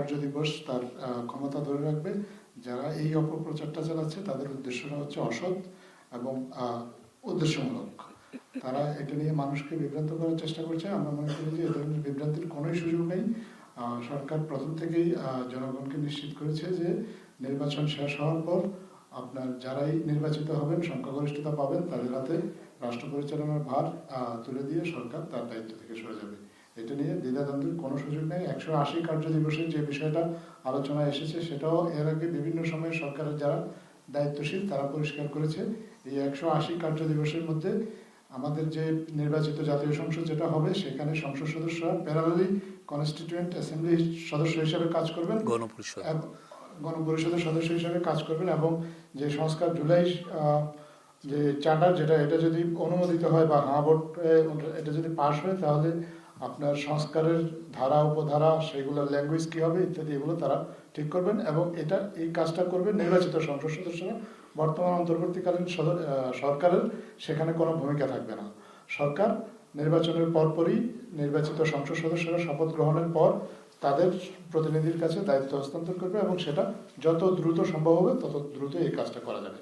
কার্যদিবস তার ক্ষমতা ধরে রাখবে। যারা এই অপপ্রচারটা চালাচ্ছে তাদের উদ্দেশ্যটা হচ্ছে অসৎ এবং উদ্দেশ্যমূলক। তারা এটা নিয়ে মানুষকে বিভ্রান্ত করার চেষ্টা করছে। আমরা মনে করি যে এ ধরনের বিভ্রান্তির কোনোই সুযোগ নেই। সরকার প্রথম থেকেই জনগণকে নিশ্চিত করেছে যে নির্বাচন শেষ হওয়ার পর আপনার যারাই নির্বাচিত হবেন, সংখ্যাগরিষ্ঠতা পাবেন, তাদের হাতে রাষ্ট্র পরিচালনার ভার তুলে দিয়ে সরকার তার দায়িত্ব থেকে সরে যাবে। এটা নিয়ে দ্বিধাদ্বন্দ্বের কোনো সুযোগ নেই। 180 কার্যদিবসের যে বিষয়টা আলোচনায় এসেছে সেটাও এর আগে বিভিন্ন সময়ে সরকারের যারা দায়িত্বশীল তারা পরিষ্কার করেছে। এই 180 কার্যদিবসের মধ্যে আমাদের যে নির্বাচিত জাতীয় সংসদ যেটা হবে সেখানে সংসদ সদস্যরা প্যারালালি কনস্টিটিউয়েন্ট অ্যাসেম্বলি সদস্য হিসেবে কাজ করবেন, গণপরিষদের সদস্য হিসেবে কাজ করবেন এবং যে সংস্কার জুলাই যে চার্টার যেটা এটা যদি অনুমোদিত হয় বা হ্যাঁ ভোট এটা যদি পাশ হয় তাহলে আপনার সংস্কারের ধারা উপধারা সেগুলোর ল্যাঙ্গুয়েজ কী হবে ইত্যাদি এগুলো তারা ঠিক করবেন এবং এই কাজটা করবেন নির্বাচিত সংসদ সদস্যরা। বর্তমান অন্তর্বর্তীকালীন সরকারের সেখানে কোনো ভূমিকা থাকবে না। সরকার নির্বাচনের পরপরই নির্বাচিত সংসদ সদস্যরা শপথ গ্রহণের পর তাদের প্রতিনিধির কাছে দায়িত্ব হস্তান্তর করবে এবং সেটা যত দ্রুত সম্ভব হবে তত দ্রুত এই কাজটা করা যাবে।